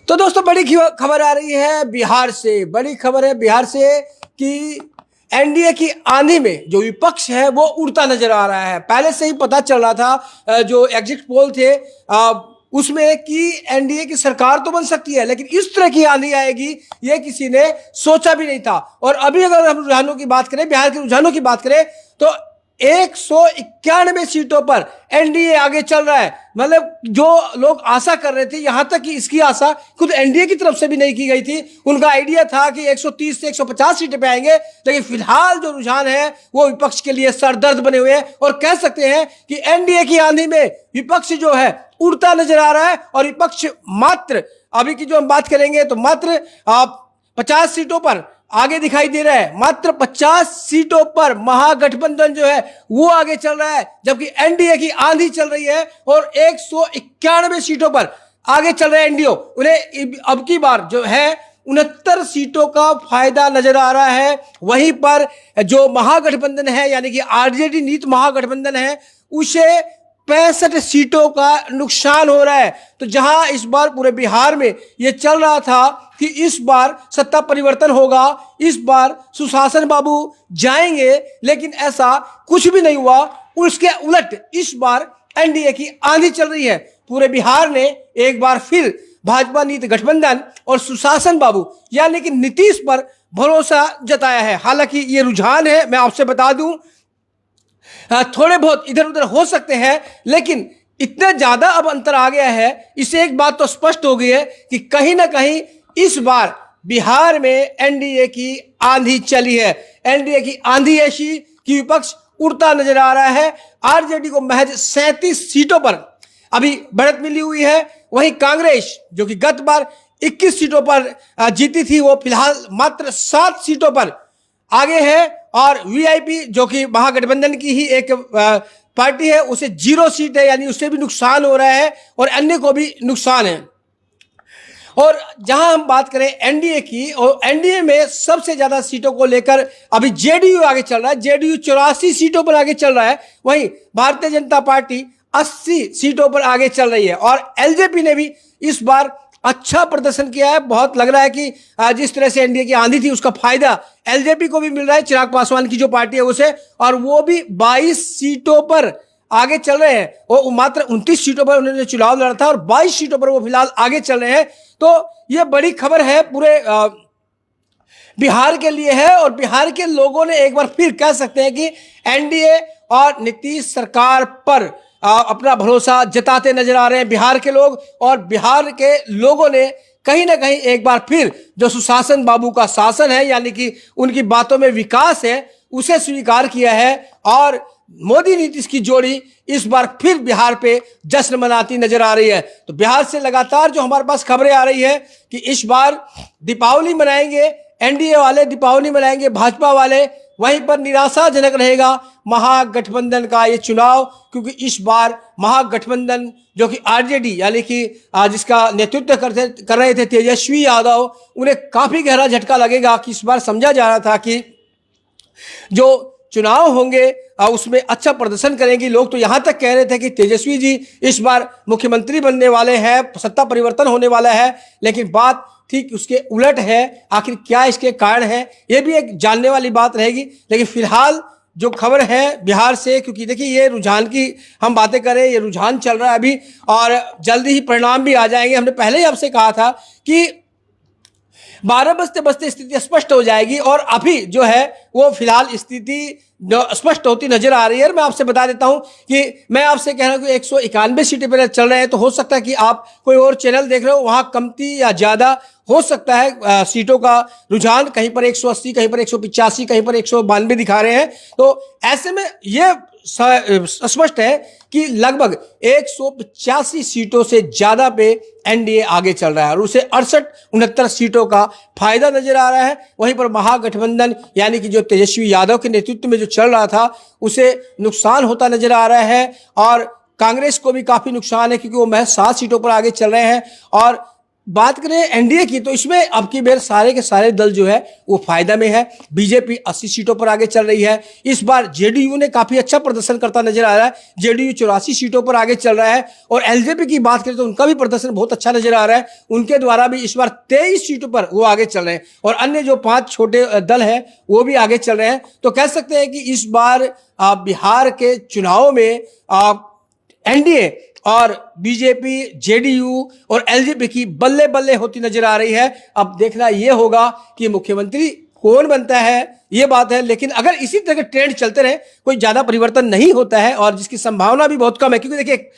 तो दोस्तों बड़ी खबर आ रही है बिहार से। बड़ी खबर है बिहार से कि एनडीए की आंधी में जो विपक्ष है वो उड़ता नजर आ रहा है। पहले से ही पता चल रहा था जो एग्जिट पोल थे उसमें कि एनडीए की सरकार तो बन सकती है, लेकिन इस तरह की आंधी आएगी ये किसी ने सोचा भी नहीं था। और अभी अगर हम रुझानों की बात करें, बिहार के रुझानों की बात करें, तो 191 सीटों पर एनडीए आगे चल रहा है। मतलब जो लोग आशा कर रहे थे, यहां तक कि इसकी आशा खुद एनडीए की तरफ से भी नहीं की गई थी। उनका आइडिया था कि 130 से 150 सीटें पे आएंगे, लेकिन फिलहाल जो रुझान है वो विपक्ष के लिए सरदर्द बने हुए हैं। और कह सकते हैं कि एनडीए की आंधी में विपक्ष जो है उड़ता नजर आ रहा है। और विपक्ष मात्र अभी की जो हम बात करेंगे तो मात्र 50 सीटों पर आगे दिखाई दे रहा है। मात्र 50 सीटों पर महागठबंधन जो है वो आगे चल रहा है, जबकि एनडीए की आंधी चल रही है और 191 सीटों पर आगे चल रहे हैं एनडीए। उन्हें अब की बार जो है 69 सीटों का फायदा नजर आ रहा है। वहीं पर जो महागठबंधन है यानी कि आरजेडी नीत महागठबंधन है उसे 65 सीटों का नुकसान हो रहा है। तो जहां इस बार पूरे बिहार में यह चल रहा था कि इस बार सत्ता परिवर्तन होगा, इस बार सुशासन बाबू जाएंगे, लेकिन ऐसा कुछ भी नहीं हुआ। उसके उलट इस बार एनडीए की आंधी चल रही है। पूरे बिहार ने एक बार फिर भाजपा नीति गठबंधन और सुशासन बाबू यानी कि नीतीश पर भरोसा जताया है। हालांकि ये रुझान है, मैं आपसे बता दूं, थोड़े बहुत इधर उधर हो सकते हैं, लेकिन इतना ज्यादा अब अंतर आ गया है। इससे एक बात तो स्पष्ट हो गई है कि कहीं ना कहीं इस बार बिहार में एनडीए की आंधी चली है। एनडीए की आंधी ऐसी कि विपक्ष उड़ता नजर आ रहा है। आरजेडी को महज 37 सीटों पर अभी बढ़त मिली हुई है। वहीं कांग्रेस जो कि गत बार 21 सीटों पर जीती थी, वो फिलहाल मात्र 7 सीटों पर आगे है। और वीआईपी जो कि महागठबंधन की ही एक पार्टी है, उसे 0 सीट है, यानी उससे भी नुकसान हो रहा है और अन्य को भी नुकसान है। और जहां हम बात करें एनडीए की, और एनडीए में सबसे ज्यादा सीटों को लेकर अभी जेडीयू आगे चल रहा है। जेडीयू 84 सीटों पर आगे चल रहा है। वहीं भारतीय जनता पार्टी 80 सीटों पर आगे चल रही है। और एलजेपी ने भी इस बार अच्छा प्रदर्शन किया है। बहुत लग रहा है कि जिस तरह से एनडीए की आंधी थी उसका फायदा एलजेपी को भी मिल रहा है, चिराग पासवान की जो पार्टी है उसे। और वो भी 22 सीटों पर आगे चल रहे हैं। वो मात्र 29 सीटों पर उन्होंने चुनाव लड़ा था और 22 सीटों पर वो फिलहाल आगे चल रहे हैं। तो ये बड़ी खबर है पूरे बिहार के लिए है। और बिहार के लोगों ने एक बार फिर कह सकते हैं कि एनडीए और नीतीश सरकार पर अपना भरोसा जताते नजर आ रहे हैं बिहार के लोग। और बिहार के लोगों ने कहीं ना कहीं एक बार फिर जो सुशासन बाबू का शासन है यानी कि उनकी बातों में विकास है उसे स्वीकार किया है। और मोदी नीतीश की जोड़ी इस बार फिर बिहार पे जश्न मनाती नजर आ रही है। तो बिहार से लगातार जो हमारे पास खबरें आ रही है कि इस बार दीपावली मनाएंगे एनडीए वाले, दीपावली मनाएंगे भाजपा वाले। वहीं पर निराशाजनक रहेगा महागठबंधन का ये चुनाव, क्योंकि इस बार महागठबंधन जो कि आरजेडी यानी कि जिसका नेतृत्व कर रहे थे तेजस्वी यादव, उन्हें काफी गहरा झटका लगेगा। कि इस बार समझा जा रहा था कि जो चुनाव होंगे उसमें अच्छा प्रदर्शन करेंगे। लोग तो यहां तक कह रहे थे कि तेजस्वी जी इस बार मुख्यमंत्री बनने वाले हैं, सत्ता परिवर्तन होने वाला है, लेकिन बात ठीक उसके उलट है। आखिर क्या इसके कारण है, यह भी एक जानने वाली बात रहेगी। लेकिन फिलहाल जो खबर है बिहार से, क्योंकि देखिए ये रुझान की हम बातें करें, ये रुझान चल रहा है अभी और जल्दी ही परिणाम भी आ जाएंगे। हमने पहले ही आपसे कहा था कि 12 बजते बजते स्थिति स्पष्ट हो जाएगी और अभी जो है वो फिलहाल स्थिति स्पष्ट होती नजर आ रही है। और मैं आपसे बता देता हूं कि मैं आपसे कह रहा हूं कि 191 सीटें पर चल रहे हैं, तो हो सकता है कि आप कोई और चैनल देख रहे हो, वहां कमती या ज्यादा हो सकता है सीटों का रुझान। कहीं पर 180, कहीं पर 185, कहीं पर 192 दिखा रहे हैं। तो ऐसे में यह स्पष्ट है कि लगभग 185 सीटों से ज्यादा पे एनडीए आगे चल रहा है और उसे 68-69 सीटों का फायदा नजर आ रहा है। वहीं पर महागठबंधन यानी कि जो तेजस्वी यादव के नेतृत्व में जो चल रहा था उसे नुकसान होता नजर आ रहा है। और कांग्रेस को भी काफी नुकसान है क्योंकि वो महज 7 सीटों पर आगे चल रहे हैं। और बात करें एनडीए की, तो इसमें अब की बार सारे के सारे दल जो है वो फायदा में है। बीजेपी 80 सीटों पर आगे चल रही है। इस बार जेडीयू ने काफी अच्छा प्रदर्शन करता नजर आ रहा है। जेडीयू 84 सीटों पर आगे चल रहा है। और एलजेपी की बात करें तो उनका भी प्रदर्शन बहुत अच्छा नजर आ रहा है। उनके द्वारा भी इस बार 23 सीटों पर वो आगे चल रहे हैं। और अन्य जो 5 छोटे दल हैं वो भी आगे चल रहे हैं। तो कह सकते हैं कि इस बार बिहार के चुनाव में एनडीए और बीजेपी, जेडीयू और एलजेपी की बल्ले बल्ले होती नजर आ रही है। अब देखना यह होगा कि मुख्यमंत्री कौन बनता है, ये बात है। लेकिन अगर इसी तरह के ट्रेंड चलते रहे, कोई ज्यादा परिवर्तन नहीं होता है और जिसकी संभावना भी बहुत कम है, क्योंकि देखिए एक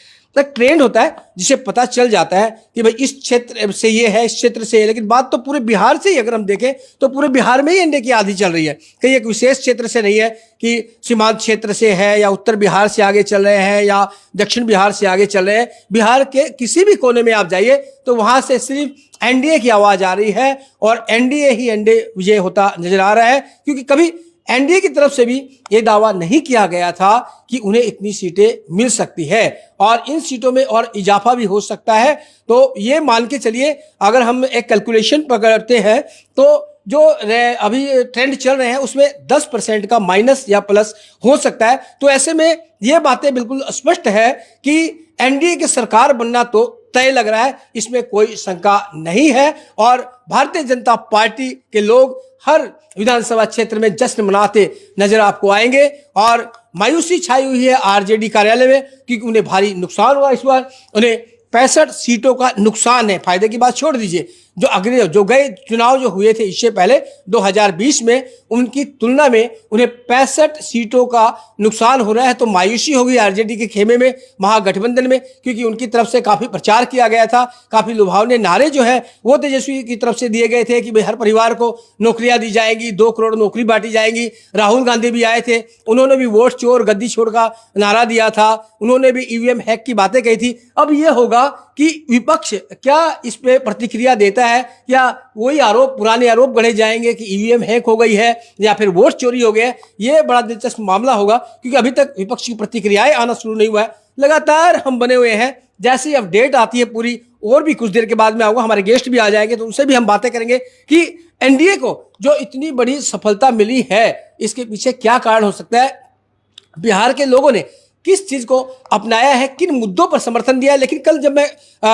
ट्रेंड होता है जिसे पता चल जाता है कि भाई इस क्षेत्र से ये है, इस क्षेत्र से है। लेकिन बात तो पूरे बिहार से ही अगर हम देखें तो पूरे बिहार में ही एनडीए की आधी चल रही है। कहीं एक विशेष क्षेत्र से नहीं है कि सीमांत क्षेत्र से है या उत्तर बिहार से आगे चल रहे हैं या दक्षिण बिहार से आगे चल रहे हैं। बिहार के किसी भी कोने में आप जाइए तो वहां से सिर्फ एनडीए की आवाज आ रही है और एनडीए ही एनडीए विजय होता नजर आ रहा है। क्योंकि कभी एनडीए की तरफ से भी यह दावा नहीं किया गया था कि उन्हें इतनी सीटें मिल सकती है और इन सीटों में और इजाफा भी हो सकता है। तो ये मान के चलिए, अगर हम एक कैलकुलेशन पकड़ते हैं तो जो अभी ट्रेंड चल रहे हैं उसमें 10% का माइनस या प्लस हो सकता है। तो ऐसे में ये बातें बिल्कुल स्पष्ट है कि एनडीए की सरकार बनना तो तय लग रहा है, इसमें कोई शंका नहीं है। और भारतीय जनता पार्टी के लोग हर विधानसभा क्षेत्र में जश्न मनाते नजर आपको आएंगे। और मायूसी छाई हुई है आरजेडी कार्यालय में, क्योंकि उन्हें भारी नुकसान हुआ इस बार। उन्हें 65 सीटों का नुकसान है। फायदे की बात छोड़ दीजिए, जो गए चुनाव जो हुए थे इससे पहले 2020 में, उनकी तुलना में उन्हें 65 सीटों का नुकसान हो रहा है। तो मायूसी होगी आरजेडी के खेमे में, महागठबंधन में, क्योंकि उनकी तरफ से काफी प्रचार किया गया था, काफी लुभावने नारे जो है वो तेजस्वी की तरफ से दिए गए थे कि भाई हर परिवार को नौकरियां दी जाएंगी, 2 करोड़ नौकरी बांटी जाएंगी। राहुल गांधी भी आए थे, उन्होंने भी वोट चोर गद्दी छोड़ का नारा दिया था, उन्होंने भी ईवीएम हैक की बातें कही थी। अब यह होगा कि विपक्ष क्या इस पे प्रतिक्रिया देता है, या वही आरोप, पुराने आरोप गढ़े जाएंगे कि ईवीएम हैक हो गई है या फिर वोट चोरी हो गया। ये बड़ा दिलचस्प मामला होगा, क्योंकि अभी तक विपक्ष की प्रतिक्रियाएं आना शुरू नहीं हुआ है। लगातार हम बने हुए हैं, जैसी अपडेट आती है पूरी, और भी कुछ देर के बाद में आऊंगा, हमारे गेस्ट भी आ जाएंगे तो उनसे भी हम बातें करेंगे कि एनडीए को जो इतनी बड़ी सफलता मिली है इसके पीछे क्या कारण हो सकता है, बिहार के लोगों ने किस चीज को अपनाया है, किन मुद्दों पर समर्थन दिया है। लेकिन कल जब मैं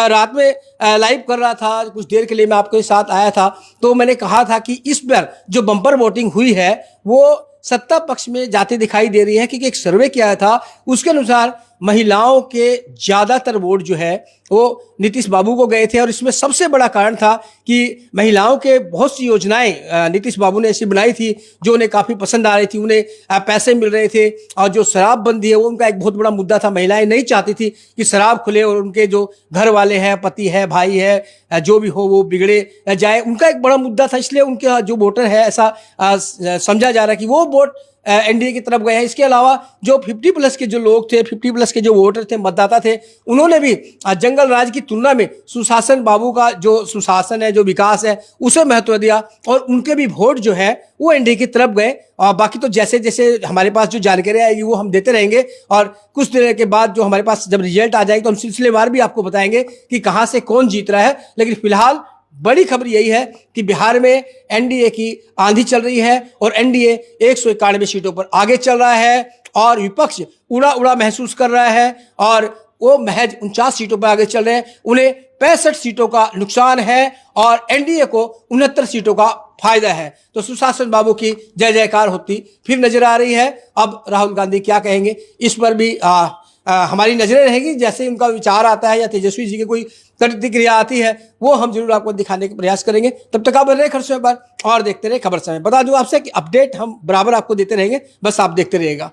रात में लाइव कर रहा था, कुछ देर के लिए मैं आपके साथ आया था, तो मैंने कहा था कि इस बार जो बम्पर वोटिंग हुई है वो सत्ता पक्ष में जाती दिखाई दे रही है। क्योंकि एक सर्वे किया था उसके अनुसार महिलाओं के ज्यादातर वोट जो है वो नीतीश बाबू को गए थे। और इसमें सबसे बड़ा कारण था कि महिलाओं के बहुत सी योजनाएं नीतीश बाबू ने ऐसी बनाई थी जो उन्हें काफी पसंद आ रही थी, उन्हें पैसे मिल रहे थे। और जो शराबबंदी है वो उनका एक बहुत बड़ा मुद्दा था। महिलाएं नहीं चाहती थी कि शराब खुले और उनके जो घर वाले हैं, पति है, भाई है, जो भी हो, वो बिगड़े जाए। उनका एक बड़ा मुद्दा था, इसलिए उनके जो वोटर है ऐसा समझा जा रहा है कि वो वोट एनडीए की तरफ गए हैं। इसके अलावा जो 50+ के जो लोग थे, 50+ के जो वोटर थे, मतदाता थे, उन्होंने भी जंगल राज की तुलना में सुशासन बाबू का जो सुशासन है, जो विकास है, उसे महत्व दिया और उनके भी वोट जो है वो एनडीए की तरफ गए। और बाकी तो जैसे जैसे हमारे पास जो जानकारी आएगी वो हम देते रहेंगे। और कुछ देर के बाद जो हमारे पास जब रिजल्ट आ जाएगी तो हम सिलसिलेवार भी आपको बताएंगे कि कहां से कौन जीत रहा है। लेकिन फिलहाल बड़ी खबर यही है कि बिहार में एनडीए की आंधी चल रही है और एनडीए 191 सीटों पर आगे चल रहा है और विपक्ष उड़ा उड़ा महसूस कर रहा है और वो महज 49 सीटों पर आगे चल रहे हैं। उन्हें 65 सीटों का नुकसान है और एनडीए को 69 सीटों का फायदा है। तो सुशासन बाबू की जय जयकार होती फिर नजर आ रही है। अब राहुल गांधी क्या कहेंगे इस पर भी हमारी नजरें रहेगी। जैसे उनका विचार आता है या तेजस्वी जी की कोई प्रतिक्रिया आती है वो हम जरूर आपको दिखाने का प्रयास करेंगे। तब तक आप बने रहे खबर समय पर और देखते रहे खबर समय। बता दूं आपसे कि अपडेट हम बराबर आपको देते रहेंगे, बस आप देखते रहिएगा।